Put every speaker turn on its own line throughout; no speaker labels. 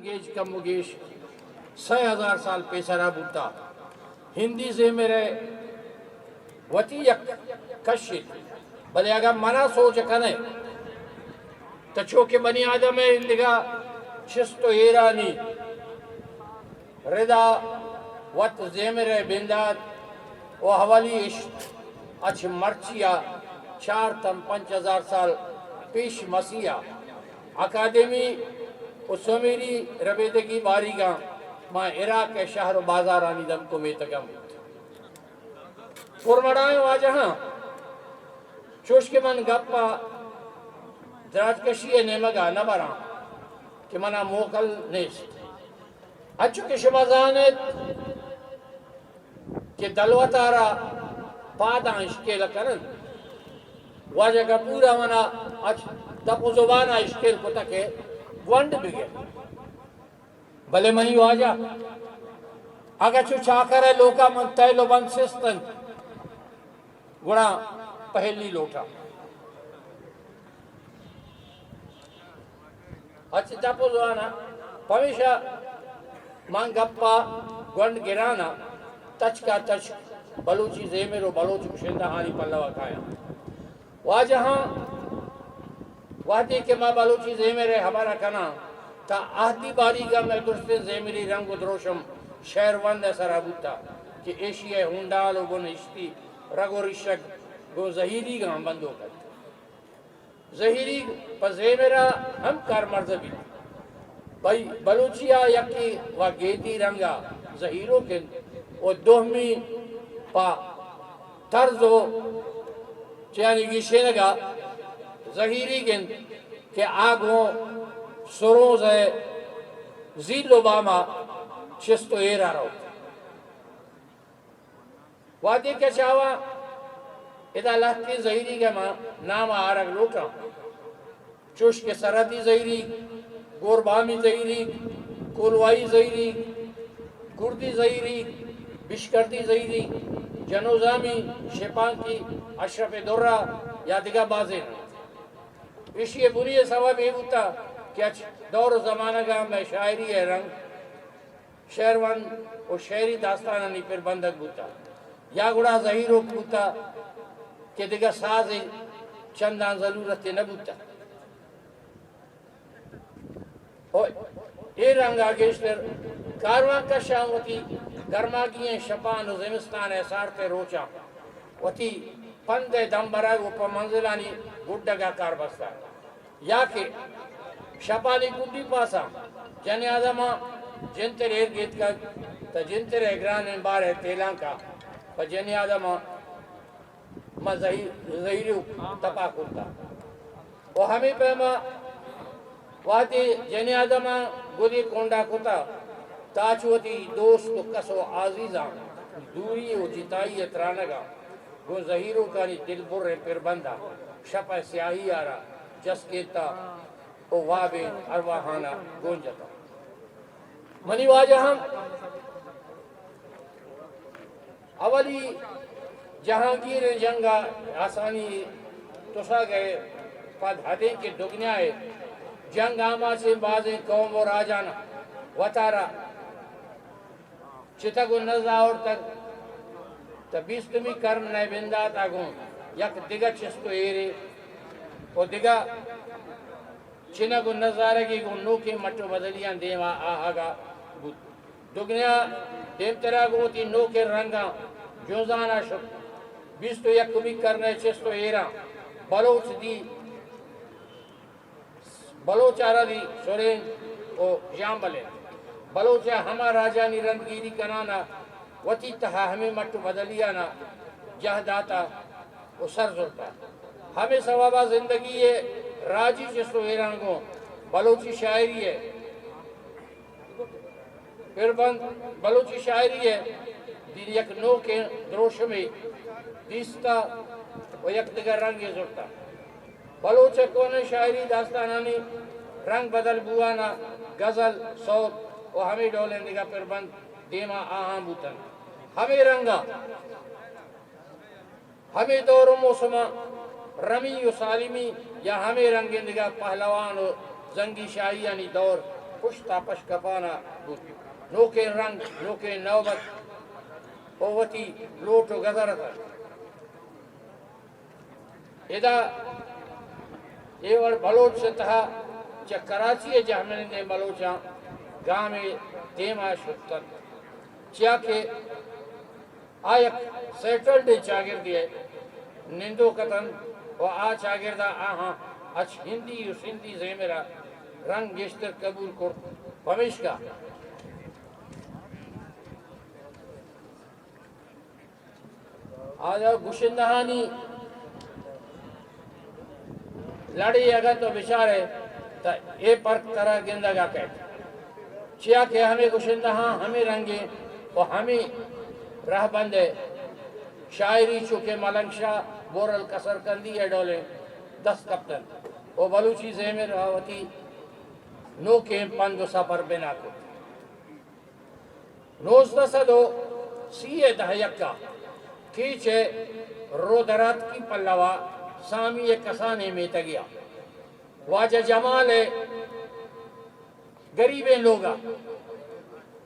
gauge کم و گیش 6000 سال پیسرا بوتا ہندی سے میرے وتی یک کشت بلے اگر منا سوچ کنے تو چوکہ بنی آدم ہے اندگا چست و ایرانی ردا وط زیمر بنداد و حوالی عشق اچھ مرچیا 4-5,000 سال پیش مسیحا اکادمی و سمیری ربیدگی باریگاں ماں عراق کے شہر و بازارانی دم کو میتگم پرمڑائیں واجہاں چوش کے من گپا دراج کشی نیمگا نبران کہ منا موکل نیست اچھو کہ شما زانت کہ دلوتارا پادا اشکیل کرن واجہ کا پورا منا تپ و زبانہ اشکیل کو تکے گونڈ بگے بلے منی واجہ اگر چو چاکر ہے لوکا من تیلو بند سستن گوڑا پہلی لوٹا اچھ تپ و زبانہ پمیشہ من گپا گونڈ گرانا تچ کا تچ بلوچی زیمر و بلوچ کشندہانی پلوہ کھایا واجہاں وحدی کہ میں بلوچی زیمر ہمارا کنا تا آہدی باری گا میں درست زیمری رنگ و دروشم شہر وند سرا بوتا کہ ایشی ہونڈال و گن اشتی رگ و رشک گو زہیری گا ہم بندو کرتے زہیری پا زیمرہ ہم کار مرزبی بھائی بلوچیا یکی و گیتی رنگا زہیروں کے و دوہمی پا طرز و چیانی گیشے لگا زہیری گن کہ آگوں سروز ہے زیل و باما چست و ایرہ رو وادی کے چاہوا ادا لہتی زہیری کے ماں نام آرگ لوٹا چوش کے سرحدی زہیری گوربامی زہیری کولوائی زہیری گردی زہیری بشکردی زہیری جنوزامی شپانکی اشرف درہ یا دیگا بازے اسی بنی سبب یہ ہوتا کہ دور و زمانہ گا میں شاعری ہے رنگ شہروان و شہری داستانانی پر بندک ہوتا یا گڑا ظہیروں ہوتا کہ دیگا ساز چندان ضرورت نہ ہوتا یہ رنگ آگیشتر کاروان کا شام ہوتی گرماگییں شپان و زمستان ایسارتے روچا وتی پند دم براگ و پا منزلانی گڈگا کار بستا یا کہ شپانی گڈی پاسا جن آدمہ جنتر ارگیت کا تا جنتر اگران انبار ہے تیلان کا پا جن آدمہ ما زہیریو تپا کرتا و ہمیں پہما واتی جن آدمہ گودی کونڈا کتا تاچوتی دوست و کس و عزیزاں دوری و جتائی اترانگا گو زہیروں کا نی دل بر پر بندہ شپا سیاہی آرا جس کیتا او وابے ارواحانا گونجتا منی واجہاں اولی جہانگیر جنگا آسانی تسا گئے پد حدیں کے دگنیائے جنگ آما سے بازیں قوم و راجانا وطارا چتگو نزاور تک تبیستمی کرم نئے بندات آگوں یک دیگا چستو ایرے و دیگا چنگو نظارگی گو نوکے مٹو بدلیاں دیما آہاگا بود دگنیا دیمترا گو تی نوکے رنگا جوزانا شک بیستو یک کمی کرنے چستو ایرا بلوچ دی بلوچ آرہ دی سورین و جامبلے بلوچہ ہما راجانی رنگیری کنانا وتی تہا ہمیں مٹو بدلیانا جہ داتا و سر زلتا ہمیں سوابا زندگی ہے راجی جسو ایرانگوں بلوچی شاعری ہے پھر بند بلوچی شاعری ہے دیر یک نو کے دروش میں دیستا و یک دیگر رنگ زلتا بلوچہ کونے شاعری داستانانی رنگ بدل بوانا غزل صوت و ہمیں ڈولیں دیگا پھر بند دیما آہاں بوتن ہمیں رنگا ہمیں دور و موسمہ رمی و سالمی یا ہمیں رنگیں دیگا پہلوان و زنگی شاہیانی دور پشتا پشکپانا بود نوکے رنگ نوکے نوبت اوتی لوٹو گذرتا ادا ایوڑ بلوچ سے تہا چا کراچی جہمن نے بلوچاں گاہ میں دیما شدتن چیا کہ آیک سیٹلڈ چاگر دیئے نندو کتن و آ چاگر دا آہاں اچھ ہندی و سندھی زیمرہ رنگ گشتر قبول کر پمیشکا آجا گشندہانی لڑی اگر تو بچارے تا اے پر طرح گندگا کہتے چیا کہ ہمیں گشندہاں ہمیں رنگیں و ہمیں رہ بندے شاعری چکے ملنگ شاہ بورل کسر کندی ہے ڈولے 10 کپتن و بلوچی زیمر راوتی نو کے پندو سفر بنا کو 1930 دہیکا کیچے رودرات کی پلوا سامی کسانے میں تگیا واجہ جمال گریبیں لوگا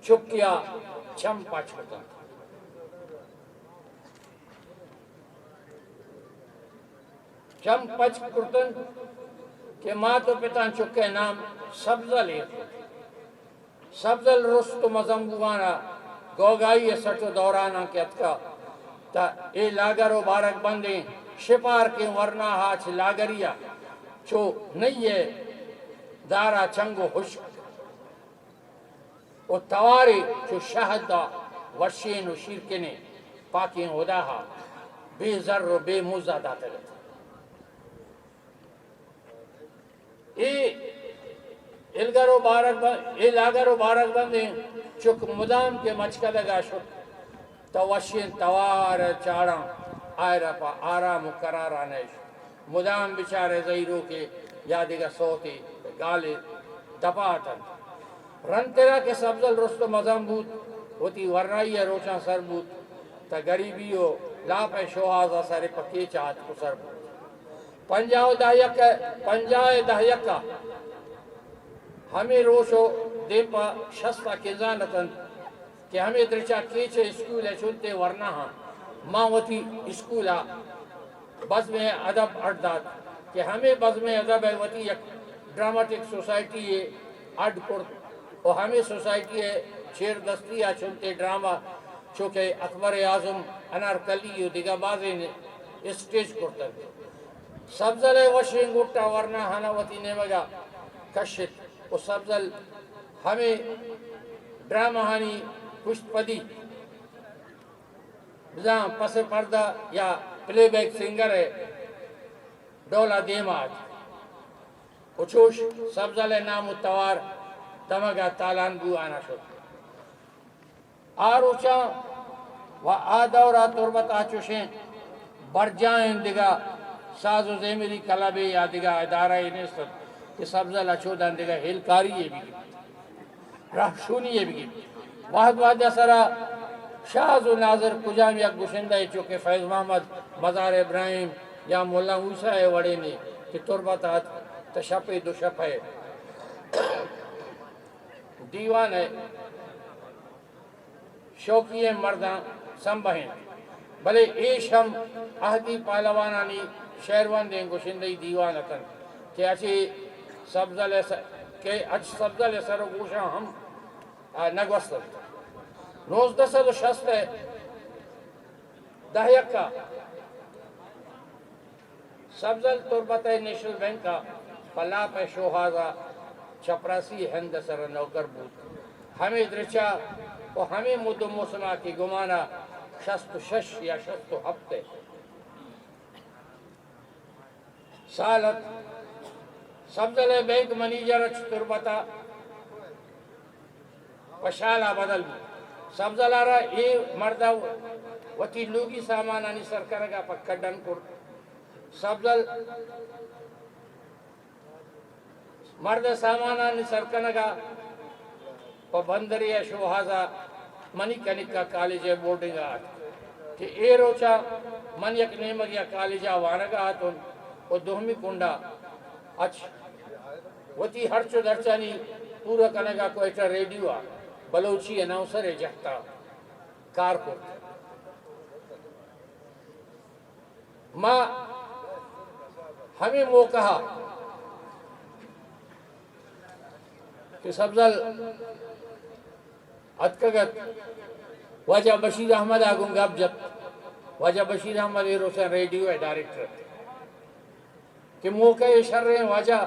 چھکیا چھمپا چھوٹا چھمپا چھوٹن کہ ماں تو پتان چکے نام سبزل ہے سبزل رست مزمبوانا گوگائی سٹو دورانا کے اتکا تا اے لاگر و بارک بندیں شپار کے ورنہ ہاچ لاگریا چو نہیں ہے دارا چنگو حشک و تواری چو شہدہ ورشین و شیرکنے پاکین خداہا بے ذر و بے موزہ داتا گتا اے لاگر و بارک بندیں چک مدام کے مچکا لگا شد تو ورشین توار چاڑاں آئرہ پا آرام و قرارہ نیش مدام بچارے زیرو کے یادگا سوتی گالے دپاٹن رن تیرا کے سبزل رست مزم بود ہوتی ورنائی روچاں سر بود تا گریبی و لاپ شوہازہ سر پکی چاہت کو سر بود پنجائے دہیکا ہمیں روشو دیپا شستا کزانتن کہ ہمیں درچا کیچے اسکول ہے چونتے ورنہ ہاں ماں وطی اسکولا بزم ادب اڈداد کہ ہمیں بزم ادب ہے وطی یک ڈرامٹک سوسائٹی ہے اڈ کرد اور ہمیں سوسائٹی ہے شیر دستی ہے چونتے ڈراما چونکہ اکبر اعظم انارکلی و دیگا بازے نے اسٹیج کرتا سبزل وشنگ اٹھا ورنہ ہانا وطی نمگا کشت و سبزل ہمیں ڈرامہ ہانی پشت پدی بزاں پس پردہ یا پلے بیک سنگر ہے ڈولا دیمات اچھوش سبزل نام التوار تمگا تالان بو آنا شد آروچا و آدورا تربت آچوشیں برجائیں دیگا ساز و زیمری کلبے یا دیگا ادارہ نیستد کہ سبزل اچھودان دیگا ہلکاری یہ بھی گی رحشونی یہ بھی گی واحد سرا شاہز و ناظر کجام یک گشندہ ہے چونکہ فیض محمد مزار ابراہیم یا مولا موسیٰ ہے وڑے نے کہ تربت آت تشپ دو شپ ہے دیوان ہے شوقی مرداں سنبہیں بلے ایش ہم اہدی پالوانانی شہروان دیں گشندہی دیوان اتن کہ اچھی سبزل سر و گوشاں ہم نگوستد 1960 دہیکا سبزل تربت نیشنل بینک کا پلاپ شوہازہ چپراسی ہند سر نوکر بود ہمیں درچا و ہمیں مدو موسمہ کی گمانا 66 یا 67 سالت سبزل بینک منیجر تربتا پشالا بدل بود سبزل آرہ اے مردہ وطی لوگی سامانانی سرکرگا پکڑن کر سبزل مرد سامانانی سرکنگا پا بندری شوہازہ منی کنکا کالجے بورڈنگ آت کہ اے روچا من یک نیمگیا کالجہ وانگا آتون و دوہمی کنڈا اچھ وطی ہرچو درچانی پورا کرنے کا کوئی ایٹا ریڈیو بلوچی اناؤنسر ہے جہتا کار کو ماں ہمیں وہ کہا کہ سبزل اتکگت واجہ بشیر احمد آگوں گا جب واجہ بشیر احمد یہ روشن ریڈیو ہے ڈائریکٹر کہ موقع یہ شر رہے ہیں واجہ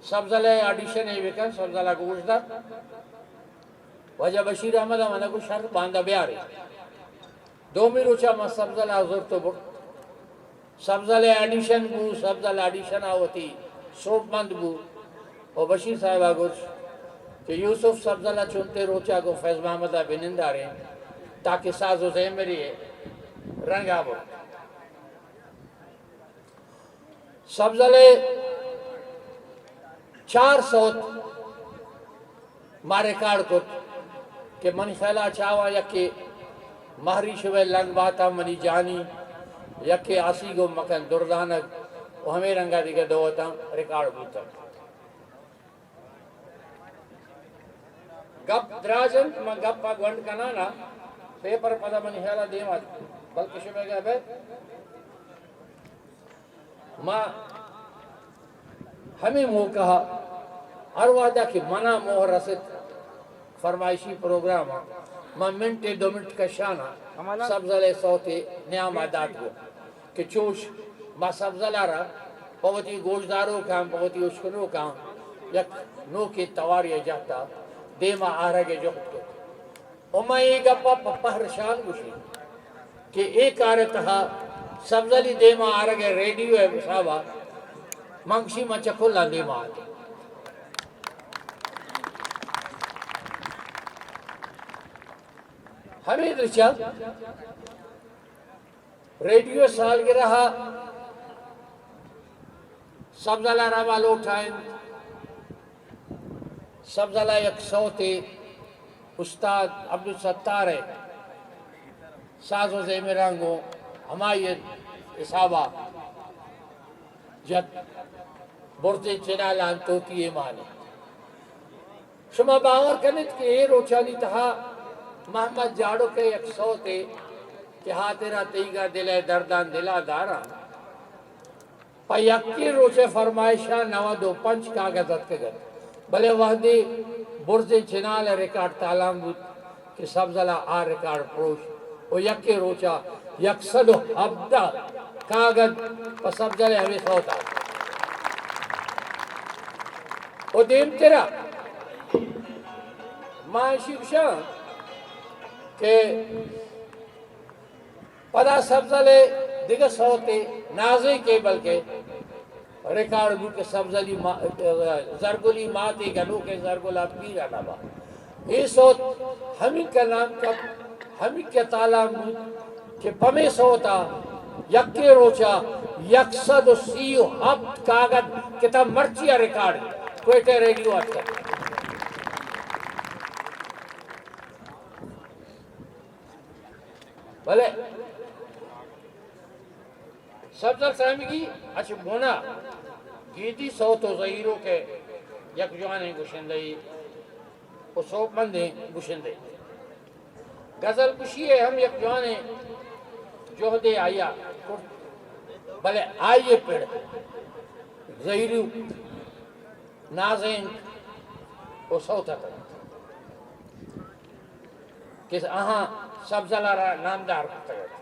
سبزل آڈیشن ہے وکن سبزل آگوں گوشدہ واجہ بشیر احمد آمانا کو شر باندہ بیارے دومی روچہ ما سبزل آزور تو بڑھ سبزل آڈیشن بو سبزل آڈیشن آوتی سوپ مند بو اور بشیر صاحب آگوش کہ یوسف سبزلہ چونتے روچہ کو فیض محمدہ بنندہ رہے تاکہ ساز و زیمری رنگ آبو سبزلے 400 مارے کار کو کہ منی خیلہ چاہوا یکی مہری شوے لنگ باتا منی جانی یکی آسی گو مکن دردانک وہ ہمیں رنگا دیگے دوتا ریکارڈ بوتا گپ دراجن میں گپ پا گونڈ کنانا پیپر پدا منی خیلہ دیم آج بلکہ شبہ گیا بے ماں ہمیں وہ کہا ہر وعدہ کہ منع موہ رسد فرمائشی پروگرام ماں منٹ 2 منٹ کا شانہ سبزلے سوتے نیام آداد کو کہ چوش ماں سبزلہ رہا پوتی گوشداروں کام پوتی اشکنوں کام یک نو کی تواری جاتا دیما آرہے جوخت کو میں یہ گپا پہرشان گوشی کہ ایک آرہتہا سبزلی دیما آرہے ریڈیو ہے صاحبہ منگشی میں چکھولا دیما آتے ہمیں درچہ ریڈیو سال کے رہا سبزلہ روالو اٹھائیں سبزلہ یک سوتے استاد عبدالستار ہے ساز و زیمرانگو ہمایت اصحابہ جد برتے چنالان توتی ایمانے شما باور کنت کہ یہ روچانی تہا محمد جاڑو کے یک سوتے کہ ہاں تیرا تیگا دلے دردان دلا دارا پا یکی روچے فرمائشہ 925 کاغذت کے گئے بلے وحدی برزے چنال ریکارڈ تالام بود کہ سبزلہ آ ریکارڈ پروش وہ یکی روچا یکسد حبدہ کاغذ پا سبزلے ہمیں سوتا وہ دیم تیرا ماں شکشاں کہ پدا سبزلے دیگر سوتے نازے کے بلکہ ریکارڈ بو کے سبزلی زرگلی ماتی گنو کے زرگلا پیرا نبا یہ سوت ہمیں کا نام کب ہمیں کے تالام بو کہ پمیں سوتا یکی روچا 137 کاغذ کتاب مرچیا ریکارڈ کوئٹے ریڈیو آتا بلے سبزل سامی کی اچھ بونا گیدی سوت و ظہیروں کے یک جوانے گوشندئی و سوپ مندیں گوشندئی غزل کشی ہے ہم یک جوانے جوہدے آیا بلے آئیے پیڑ ظہیروں نازیں و سوتا کرتا کہ آہاں سبزلہ را نامدار کرتا گیا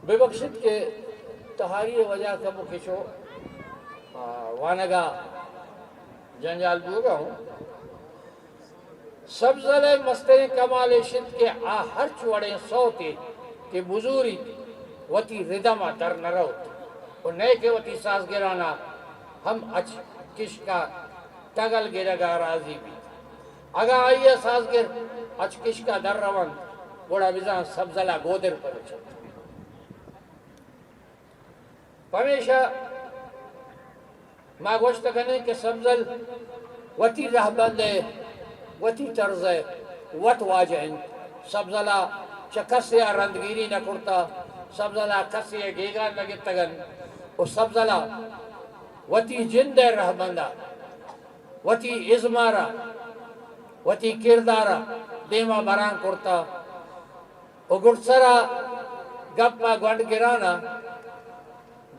بے بخشت کے تہاری وجہ کا مکشو وانگا جنجال بوگا ہوں سبزلے مستر کمال شد کے ہر چوڑے سوتے کہ بزوری وطی ردما در نروت اور نئے کے وطی ساز گرانا ہم اچ کش کا تگل گرگا راضی بھی اگا آئیے ساز گر اچ کش کا در روان بڑا بزان سبزلہ گودر پر اچھا ہمیشہ ماں گوشت کنے کہ سبزل وطی رہبند ہے وطی طرز ہے وط واجہ ہیں سبزلہ چا کسی رندگیری نہ کرتا سبزلہ کسی گیگان لگے تگن اور سبزلہ وتی جند رہ بندہ وتی ازمارا وتی کردارا دیما بران کرتا اگرسرا گپا گونڈ گرانا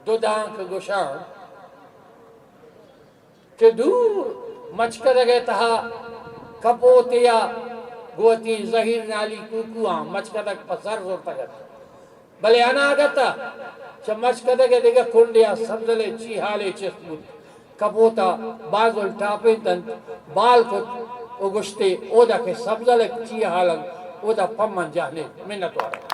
دو دانک گشان کہ دور مچکد گئے تہا کپوتیا گوتی زہیر نالی کوکوان مچکدک پسر زورتا گتا بلے انا گتا چا مچکدک دیگا کنڈیا سبزلے چی حالے چست بود کپوتا بازل ٹاپین تن بال کت اگشتے او دا کے سبزلے چی حالن او دا پمن جانے منت وارا